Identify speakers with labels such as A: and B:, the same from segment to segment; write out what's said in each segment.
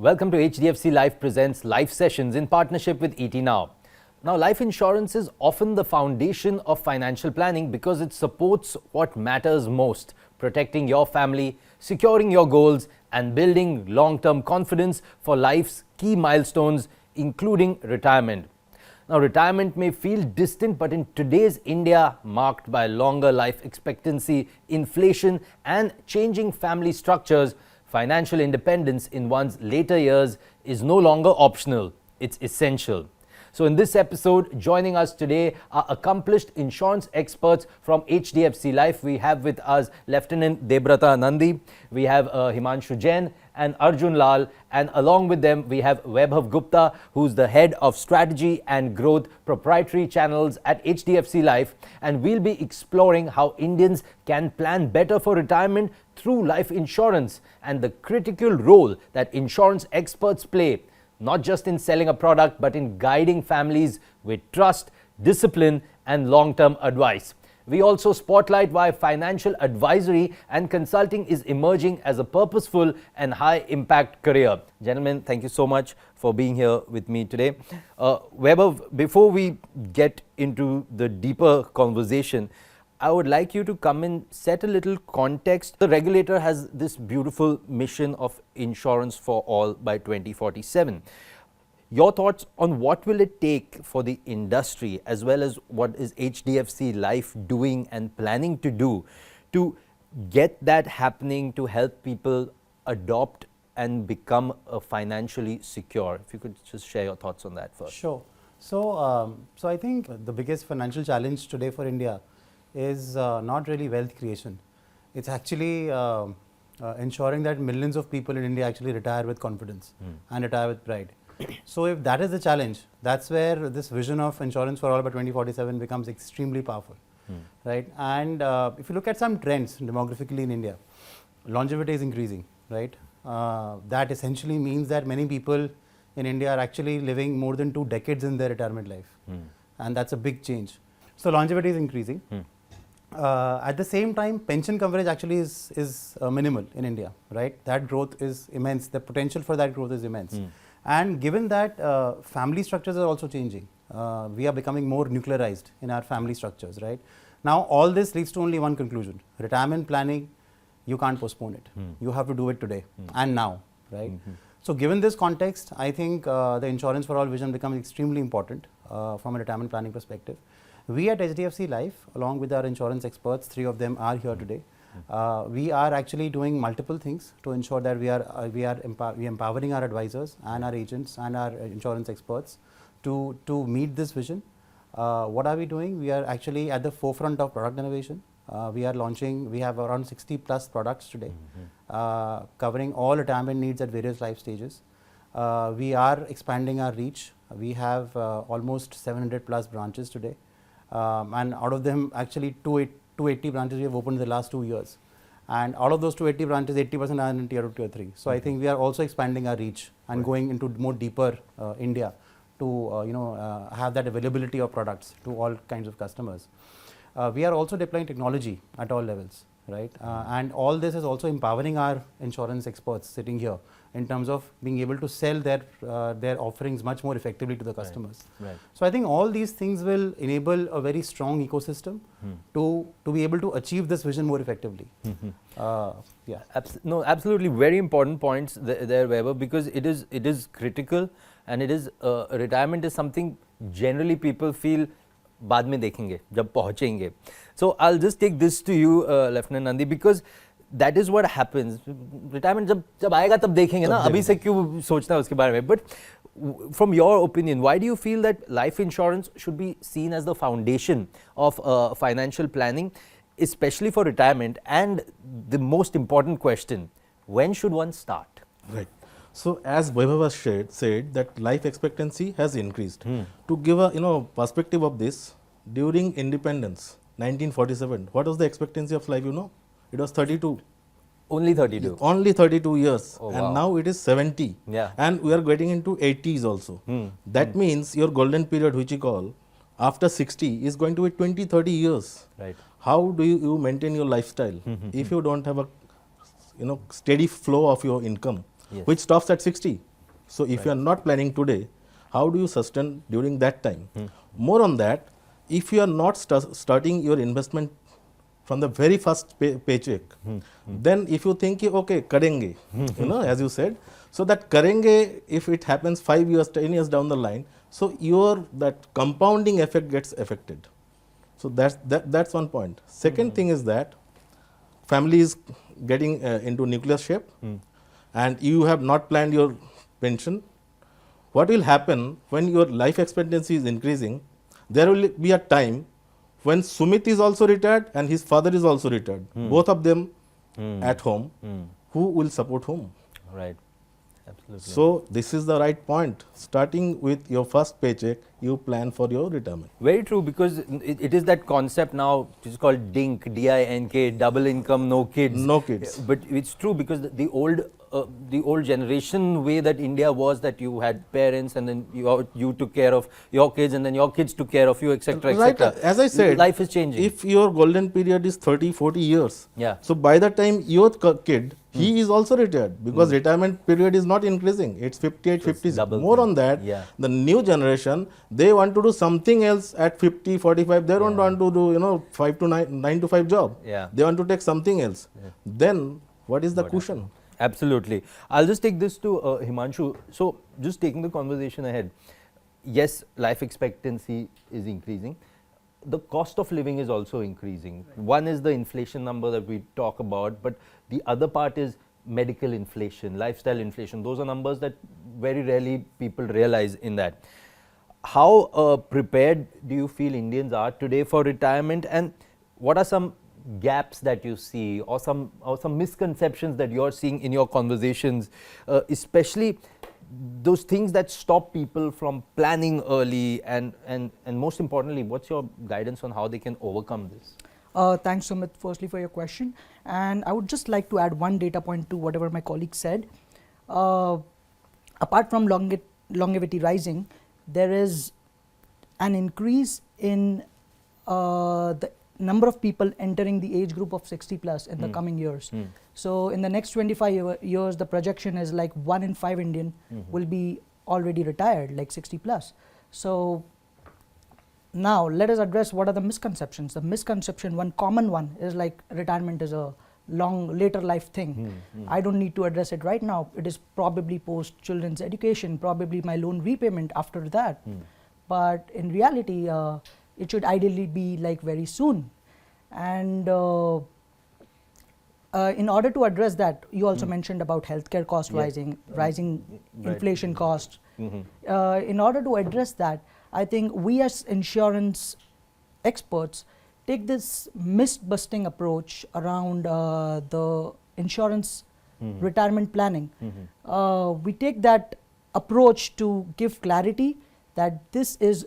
A: Welcome to HDFC Life presents life sessions in partnership with ET Now. Now, life insurance is often the foundation of financial planning because it supports what matters most: protecting your family, securing your goals, and building long-term confidence for life's key milestones, including retirement. Now, retirement may feel distant, but in today's India, marked by longer life expectancy, inflation, and changing family structures, financial independence in one's later years is no longer optional, it's essential. So in this episode, joining us today are accomplished insurance experts from HDFC Life. We have with us Lieutenant Debrata Nandi, we have Himanshu Jain and Arjun Lal, and along with them we have Vaibhav Gupta, who's the head of strategy and growth proprietary channels at HDFC Life, and we'll be exploring how Indians can plan better for retirement through life insurance and the critical role that insurance experts play, not just in selling a product, but in guiding families with trust, discipline, and long-term advice. We also spotlight why financial advisory and consulting is emerging as a purposeful and high-impact career. Gentlemen, thank you so much for being here with me today. Vaibhav, before we get into the deeper conversation, I would like you to come and set a little context. The regulator has this beautiful mission of insurance for all by 2047. Your thoughts on what will it take for the industry, as well as what is HDFC Life doing and planning to do to get that happening, to help people adopt and become financially secure? If you could just share your thoughts on that first.
B: Sure. So I think the biggest financial challenge today for India is not really wealth creation. It's actually ensuring that millions of people in India actually retire with confidence and retire with pride. So if that is the challenge, that's where this vision of insurance for all by 2047 becomes extremely powerful, right? And if you look at some trends demographically in India, longevity is increasing, right? That essentially means that many people in India are actually living more than 2 decades in their retirement life, and that's a big change. So longevity is increasing. At the same time, pension coverage actually is minimal in India, right? That growth is immense. The potential for that growth is immense. And given that family structures are also changing, we are becoming more nuclearized in our family structures, right? Now, all this leads to only one conclusion: retirement planning, you can't postpone it. You have to do it today and now, right? So given this context, I think the insurance for all vision becomes extremely important from a retirement planning perspective. We at HDFC Life, along with our insurance experts, 3 of them are here today. We are actually doing multiple things to ensure that we are empowering our advisors and our agents and our insurance experts to meet this vision. What are we doing? We are actually at the forefront of product innovation. We have around 60 plus products today, covering all retirement needs at various life stages. We are expanding our reach. We have almost 700 plus branches today. And out of them, actually 280 branches we have opened in the last 2 years. And out of those 280 branches, 80% are in tier 2, tier 3. So I think we are also expanding our reach and going into more deeper India to have that availability of products to all kinds of customers. We are also deploying technology at all levels, right? And all this is also empowering our insurance experts sitting here in terms of being able to sell their offerings much more effectively to the customers.
A: Right.
B: So I think all these things will enable a very strong ecosystem to be able to achieve this vision more effectively. Yeah.
A: No, absolutely, very important points there, Weber, because it is critical, and it is retirement is something generally people feel बाद में देखेंगे जब पहुंचेंगे. So I'll just take this to you, Lieutenant Nandi, because that is what happens. Retirement जब आएगा तब देखेंगे ना, अभी से क्यों सोचना है उसके बारे में. But from your opinion, why do you feel that life insurance should be seen as the foundation of financial planning, especially for retirement? And the most important question, when should one start?
C: Right. So as Vaibhav has said that life expectancy has increased. To give a perspective of this, during independence 1947, what was the expectancy of life? It was 32.
A: Only 32.
C: Only 32 years.
A: Oh,
C: and
A: wow.
C: now it is 70.
A: Yeah.
C: And we are getting into 80s also. That means your golden period, which you call after 60, is going to be 20-30 years.
A: Right.
C: How do you maintain your lifestyle if you don't have a steady flow of your income,
A: Yes.
C: which stops at 60? So if you are not planning today, how do you sustain during that time? More on that, if you are not starting your investment from the very first paycheck, then if you think, okay, karenge, as you said, so that karenge, if it happens 5 years, 10 years down the line, so your that compounding effect gets affected. So that's one point. Second thing is that family is getting into nuclear shape, and you have not planned your pension. What will happen when your life expectancy is increasing? There will be a time when Sumit is also retired and his father is also retired, both of them at home. Who will support whom?
A: Right. Absolutely.
C: So this is the right point. Starting with your first paycheck, you plan for your retirement.
A: Very true, because it is that concept now, which is called DINK, D-I-N-K, double income, no kids.
C: No kids.
A: But it's true, because the old generation way that India was, that you had parents and then you took care of your kids and then your kids took care of you, etc.
C: Right. As I said,
A: life is changing.
C: If your golden period is 30, 40 years,
A: Yeah.
C: so by the time your kid, he is also retired, because retirement period is not increasing. It's 58, 50. More on that, the new generation, they want to do something else at 50, 45. They don't want to do 5 to 9 to 5 job.
A: Yeah.
C: They want to take something else. Then what is the cushion?
A: Absolutely. I'll just take this to Himanshu. So just taking the conversation ahead, yes, life expectancy is increasing. The cost of living is also increasing. One is the inflation number that we talk about, but the other part is medical inflation, lifestyle inflation. Those are numbers that very rarely people realize in that. How prepared do you feel Indians are today for retirement, and what are some gaps that you see, or some misconceptions that you're seeing in your conversations, especially those things that stop people from planning early, and most importantly, what's your guidance on how they can overcome this?
D: Thanks, Sumit, firstly for your question. And I would just like to add one data point to whatever my colleague said. Apart from longevity rising, there is an increase in the number of people entering the age group of 60 plus in the coming years. So in the next 25 years, the projection is like 1 in 5 Indian will be already retired, like 60 plus. So now let us address what are the misconceptions. The misconception, one common one, is like retirement is a later life thing. I don't need to address it right now. It is probably post children's education, probably my loan repayment after that. But in reality, it should ideally be like very soon. And in order to address that, you also mentioned about healthcare cost rising inflation costs. In order to address that, I think we as insurance experts take this myth-busting approach around the insurance retirement planning. We take that approach to give clarity that this is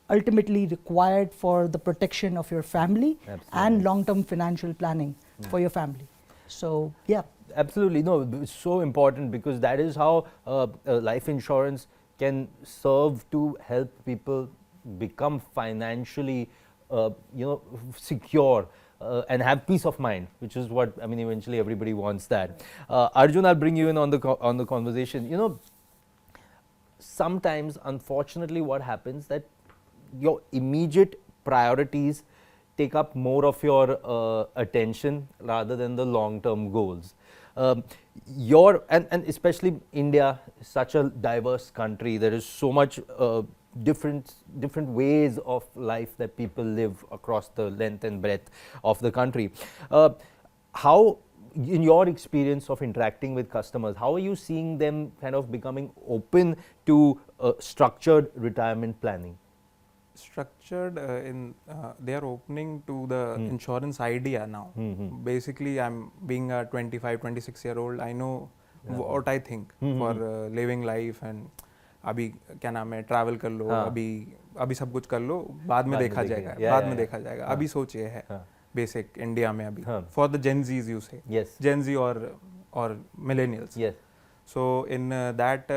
D: ultimately required for the protection of your family and long-term financial planning for your family. So, yeah.
A: Absolutely. No, it's so important, because that is how life insurance can serve to help people become financially secure and have peace of mind, which is what, I mean, eventually everybody wants that. Arjun, I'll bring you in on the conversation. Sometimes, unfortunately, what happens that your immediate priorities take up more of your attention rather than the long-term goals. And especially India is such a diverse country. There is so much different ways of life that people live across the length and breadth of the country. How, in your experience of interacting with customers, how are you seeing them kind of becoming open to structured retirement planning?
E: Structured they are opening to the insurance idea now. Basically, I'm being a 25, 26-year-old, I know what I think for living life, and अभी क्या नाम है, travel कर लो, अभी सब कुछ कर लो, बाद में देखा जाएगा, अभी सोचिए है बेसिक इंडिया में अभी for the Gen Zs you say, Gen Z और millennials. So in that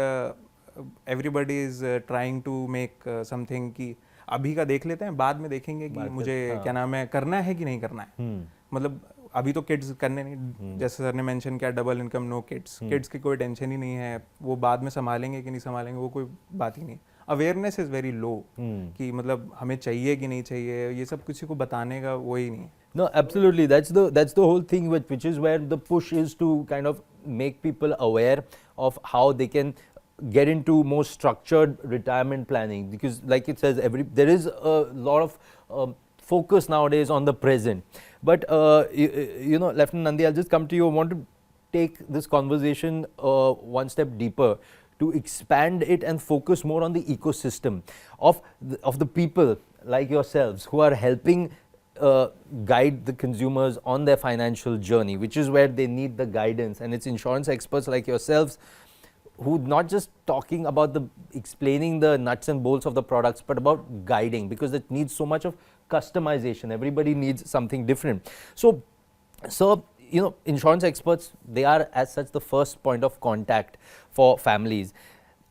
E: everybody is trying to make something कि अभी का देख लेते हैं, बाद में देखेंगे कि मुझे क्या नाम है करना है कि नहीं करना है. मतलब अभी तो किड्स करने नहीं, जैसे सर ने मेंशन किया double income no kids, kids की कोई टेंशन ही नहीं है, वो बाद में संभालेंगे कि नहीं संभालेंगे वो कोई बात ही नहीं। अवेयरनेस इज़ वेरी लो कि मतलब हमें चाहिए कि नहीं चाहिए, ये सब किसी को बताने का वो ही नहीं है।
A: No, absolutely. That's the whole thing, which is where the push is to kind of make people aware of how they can get into more structured retirement planning, because like it says, there is a lot of focus nowadays on the present. But you know, Lieutenant Nandi, I'll just come to you. I want to take this conversation one step deeper, to expand it and focus more on the ecosystem of the people like yourselves who are helping guide the consumers on their financial journey, which is where they need the guidance. And it's insurance experts like yourselves who not just talking about explaining the nuts and bolts of the products, but about guiding, because it needs so much of customization. Everybody needs something different. So you know, insurance experts, they are as such the first point of contact for families.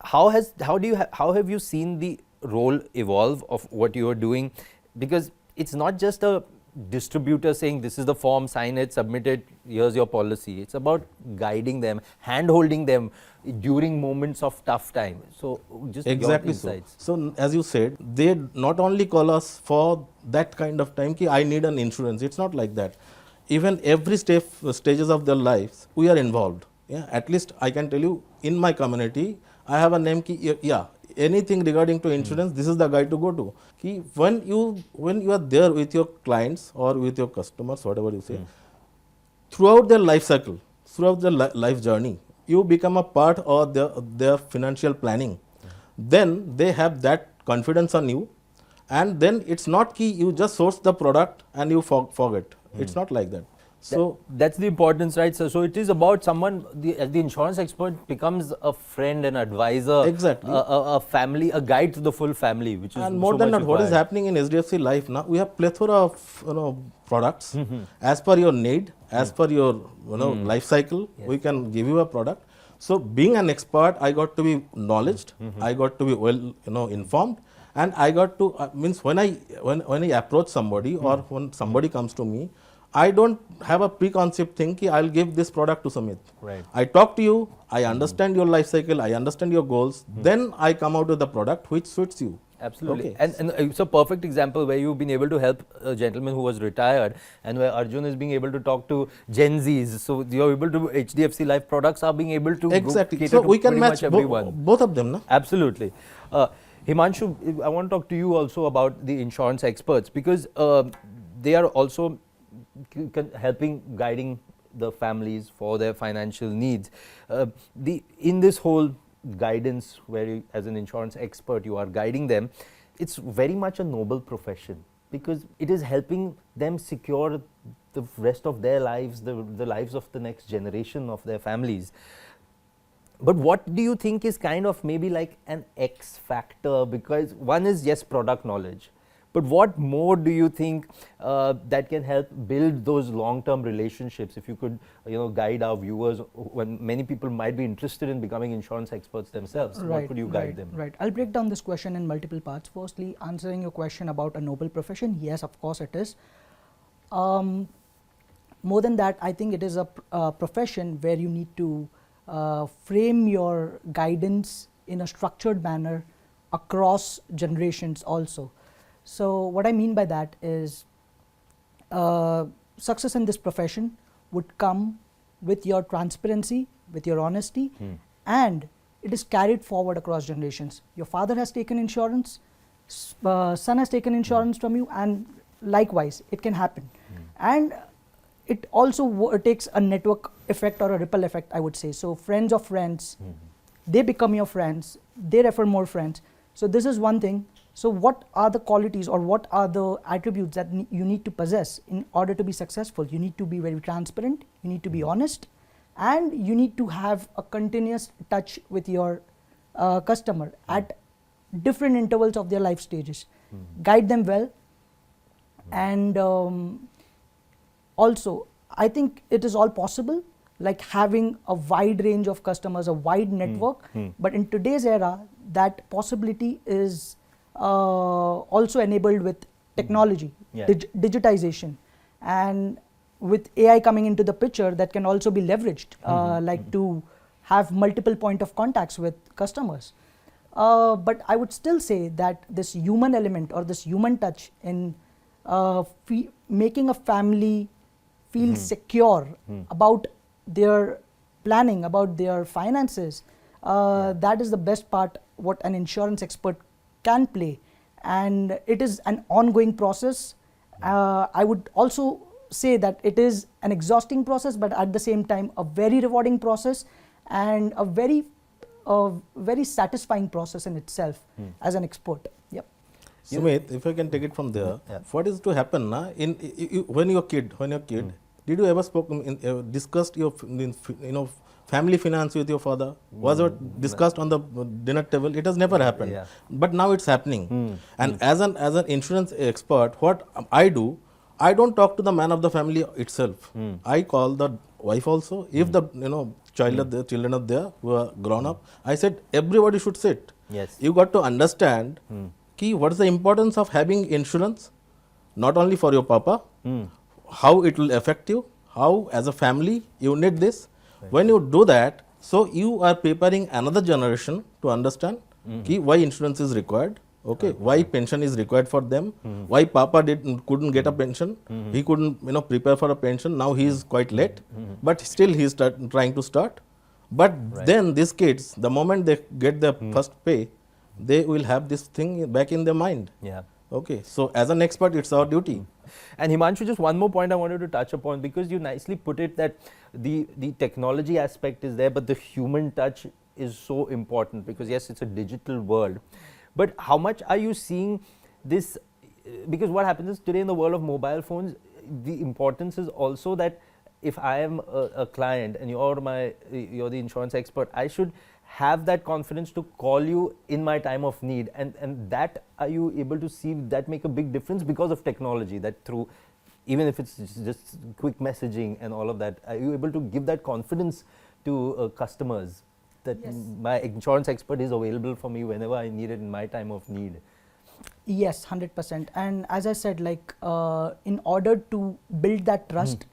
A: How have you seen the role evolve of what you are doing? Because it's not just a distributor saying this is the form, sign it, submit it, here's your policy. It's about guiding them, hand holding them during moments of tough time. So just
C: Exactly
A: your insights.
C: So as you said, they not only call us for that kind of time ki I need an insurance. It's not like that. Even every stages of their lives, we are involved. Yeah, at least I can tell you, in my community, I have a name ki yeah, anything regarding to insurance, this is the guy to go to. Ki when you are there with your clients or with your customers, whatever you say, throughout their life cycle, throughout their life journey, you become a part of their financial planning. Then they have that confidence on you, and then it's not ki you just source the product and you forget. It's not like that. So
A: that's the importance, right, sir? So it is about someone, the insurance expert becomes a friend, an advisor,
C: Exactly.
A: a family, a guide to the full family, which is
C: and more
A: so
C: than
A: much
C: that, what is
A: required.
C: happening in HDFC Life now? We have plethora of products as per your need, as per your life cycle.
A: Yes.
C: We can give you a product. So being an expert, I got to be knowledged. I got to be well informed, and I got to means when I approach somebody or when somebody comes to me, I don't have a preconceived thing ki I'll give this product to Sumit.
A: Right.
C: I talk to you, I understand your life cycle, I understand your goals, then I come out with the product which suits you.
A: Absolutely.
C: Okay.
A: And it's a perfect example where you've been able to help a gentleman who was retired, and where Arjun is being able to talk to Gen Zs. So you're able to, HDFC Life products are being able to
C: Exactly.
A: cater
C: So
A: to
C: we can
A: pretty
C: match
A: much everyone.
C: both of them. No?
A: Absolutely. Himanshu, I want to talk to you also about the insurance experts, because they are also helping guiding the families for their financial needs. In this whole guidance, where you, as an insurance expert, you are guiding them, it's very much a noble profession, because it is helping them secure the rest of their lives, the lives of the next generation of their families. But what do you think is kind of maybe like an X factor? Because one is, yes, product knowledge, but what more do you think that can help build those long-term relationships? If you could, guide our viewers, when many people might be interested in becoming insurance experts themselves, what would you guide them?
D: Right. I'll break down this question in multiple parts. Firstly, answering your question about a noble profession, yes, of course it is. More than that, I think it is a profession where you need to frame your guidance in a structured manner across generations also. So what I mean by that is success in this profession would come with your transparency, with your honesty, and it is carried forward across generations. Your father has taken insurance, son has taken insurance from you, and likewise it can happen. And it also takes a network effect or a ripple effect, I would say. So friends of friends, they become your friends, they refer more friends. So this is one thing. So what are the qualities or what are the attributes that you need to possess in order to be successful? You need to be very transparent, you need to be honest, and you need to have a continuous touch with your customer at different intervals of their life stages. Guide them well, and also I think it is all possible, like having a wide range of customers, a wide network, but in today's era that possibility is also enabled with technology,
A: Yeah.
D: digitization, and with AI coming into the picture, that can also be leveraged, like to have multiple point of contacts with customers. But I would still say that this human element or this human touch in making a family feel secure about their planning, about their finances, that is the best part what an insurance expert can play. And it is an ongoing process. I would also say that it is an exhausting process, but at the same time a very rewarding process and a very satisfying process in itself as an expert. Yep.
C: Sumit, if I can take it from there, what is to happen na, when you're kid, did you ever discussed your family finance with your father? Was it discussed on the dinner table? It has never happened.
A: Yeah.
C: But now it's happening. And as an insurance expert, what I do, I don't talk to the man of the family itself. I call the wife also. If the children are there who are grown up, I said everybody should sit.
A: Yes.
C: You got to understand what is the importance of having insurance, not only for your papa, how it will affect you, how as a family you need this. Right. When you do that, so you are preparing another generation to understand why insurance is required. Okay, why pension is required for them, why papa couldn't get a pension, he couldn't prepare for a pension, now he is quite late, but still he is trying to start. But then these kids, the moment they get their first pay, they will have this thing back in their mind.
A: Yeah.
C: Okay, so as an expert, it's our duty.
A: And Himanshu, just one more point I wanted to touch upon, because you nicely put it that the technology aspect is there, but the human touch is so important, because yes, it's a digital world. But how much are you seeing this? Because what happens is today in the world of mobile phones, the importance is also that if I am a client and you're the insurance expert, I should have that confidence to call you in my time of need, and that, are you able to see that make a big difference because of technology, that through, even if it's just quick messaging and all of that, are you able to give that confidence to customers that my insurance expert is available for me whenever I need it in my time of need?
D: Yes, 100%. And as I said, like in order to build that trust,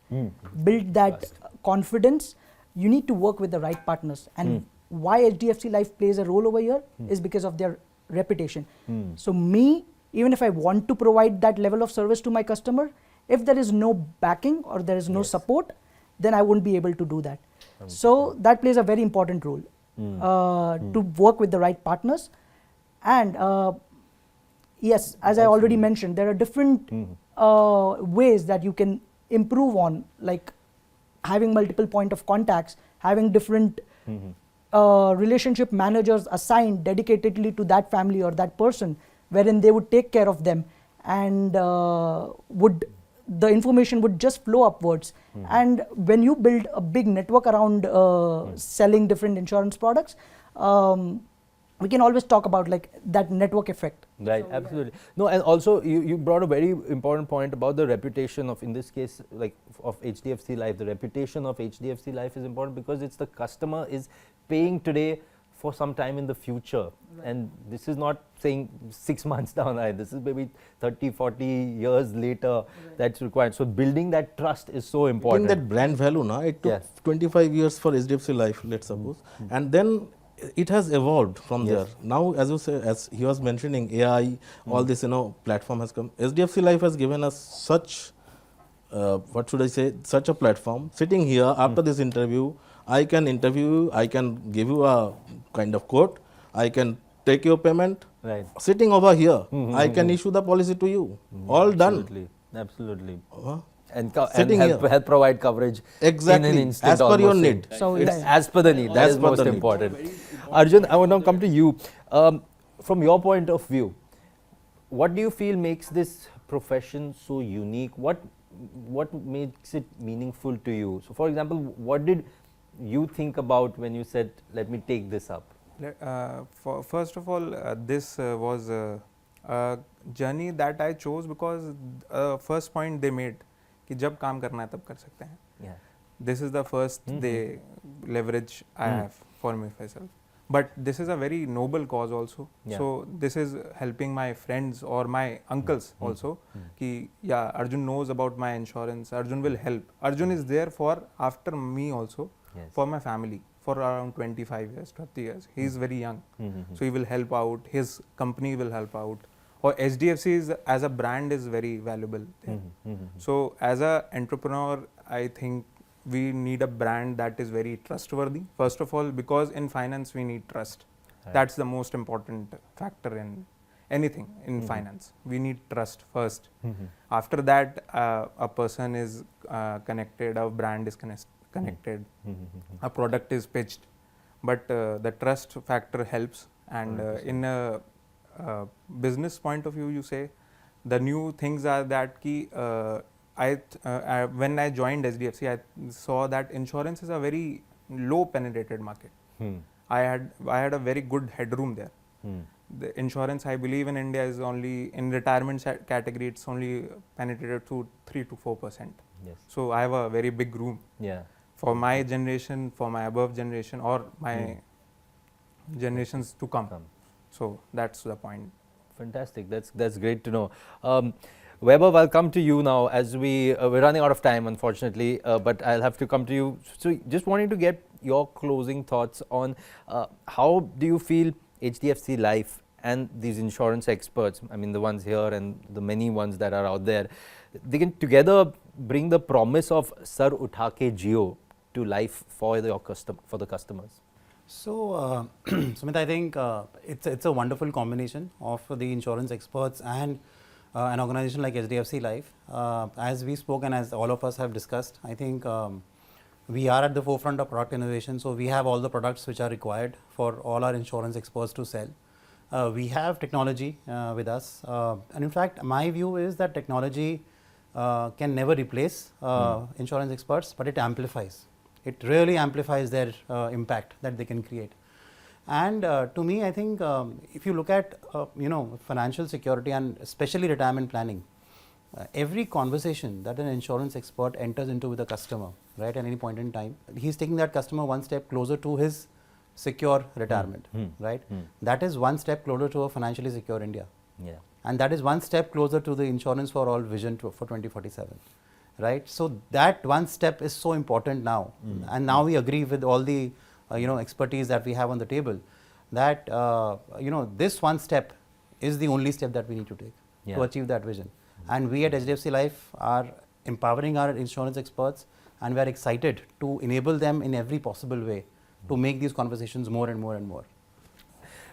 D: build that confidence, you need to work with the right partners. And why HDFC Life plays a role over here is because of their reputation. So me, even if I want to provide that level of service to my customer, if there is no backing or there is no support, then I won't be able to do that. So that plays a very important role, to work with the right partners. And yes, as I already mentioned, there are different ways that you can improve on, like having multiple point of contacts, having different relationship managers assigned dedicatedly to that family or that person, wherein they would take care of them, and the information would just flow upwards. And when you build a big network around selling different insurance products, we can always talk about like that network effect.
A: Right,
D: So,
A: absolutely. No, and also you brought a very important point about the reputation of, in this case, like of HDFC Life. The reputation of HDFC Life is important because it's the customer is paying today for some time in the future. And this is not saying 6 months down the line, this is maybe 30, 40 years later that's required. So building that trust is so important.
C: Building that brand value, it took 25 years for HDFC Life, let's suppose. And then it has evolved from there. Now, as you say, as he was mentioning, AI, all this, platform has come. HDFC Life has given us such, such a platform. Sitting here after this interview, I can interview you, I can give you a kind of quote, I can take your payment.
A: Right.
C: Sitting over here, I can issue the policy to you. All done.
A: Absolutely.
C: And
A: help provide coverage
C: exactly
A: in an instant,
C: as per your
A: almost.
C: need.
D: So
A: It's as per the need. That is most important. Arjun, I want to come to you. From your point of view, what do you feel makes this profession so unique? What makes it meaningful to you? So, for example, what did you think about when you said, "Let me take this up"?
E: First of all, this was a journey that I chose because first point they made कि जब काम करना है तब कर सकते हैं. This is the first they leverage I have for myself. but this is a very noble cause also.
A: Yeah.
E: So this is helping my friends or my uncles also. Ki, yeah, Arjun knows about my insurance. Arjun will help. Arjun is there for after me also,
A: Yes.
E: for my family for around 25 years, 30 years. He is very young, so he will help out. His company will help out. Or HDFC is, as a brand is very valuable there. So as a entrepreneur, I think we need a brand that is very trustworthy. First of all, because in finance we need trust.
A: Right.
E: That's the most important factor in anything in finance. We need trust first. After that, a person is connected, a brand is connected, a product is pitched. But the trust factor helps. And in a business point of view, you say, the new things are that ki, when I joined HDFC, I saw that insurance is a very low penetrated market. I had a very good headroom there. The insurance, I believe, in India is only in retirement category. It's only penetrated to 3 to 4%.
A: Yes.
E: So I have a very big room
A: Yeah.
E: for my generation, for my above generation, or my generations to come. So that's the point.
A: Fantastic. That's great to know. Vaibhav, I'll come to you now as we're running out of time, unfortunately, but I'll have to come to you. So just wanting to get your closing thoughts on how do you feel HDFC Life and these insurance experts, I mean the ones here and the many ones that are out there, they can together bring the promise of Sar Utha Ke Jio to life for the customers?
B: So, Sumit, I think it's a wonderful combination of the insurance experts and an organization like HDFC Life. As we spoke and as all of us have discussed, I think we are at the forefront of product innovation. So we have all the products which are required for all our insurance experts to sell. We have technology with us. And in fact, my view is that technology can never replace insurance experts, but it amplifies. It really amplifies their impact that they can create. And to me, I think if you look at financial security and especially retirement planning, every conversation that an insurance expert enters into with a customer, right, at any point in time, he's taking that customer one step closer to his secure retirement, right? That is one step closer to a financially secure India.
A: Yeah.
B: And that is one step closer to the insurance for all vision for 2047. Right, so that one step is so important now, and now we agree with all the expertise that we have on the table that this one step is the only step that we need to take to achieve that vision. And we at HDFC Life are empowering our insurance experts, and we are excited to enable them in every possible way to make these conversations more and more and more.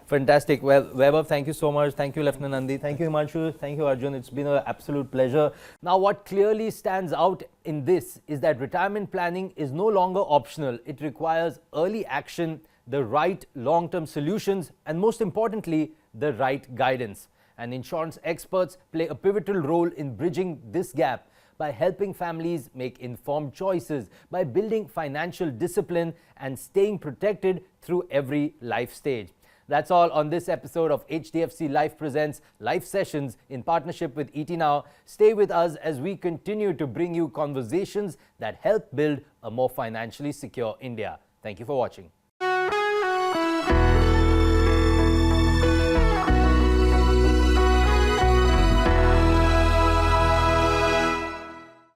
A: Fantastic. Well, Vaibhav, thank you so much. Thank you, Lieutenant Nandi. Thank you, Himanshu. Thank you, Arjun. It's been an absolute pleasure. Now, what clearly stands out in this is that retirement planning is no longer optional. It requires early action, the right long-term solutions, and most importantly, the right guidance. And insurance experts play a pivotal role in bridging this gap by helping families make informed choices, by building financial discipline and staying protected through every life stage. That's all on this episode of HDFC Life Presents Life Sessions in partnership with ET Now. Stay with us as we continue to bring you conversations that help build a more financially secure India. Thank you for watching.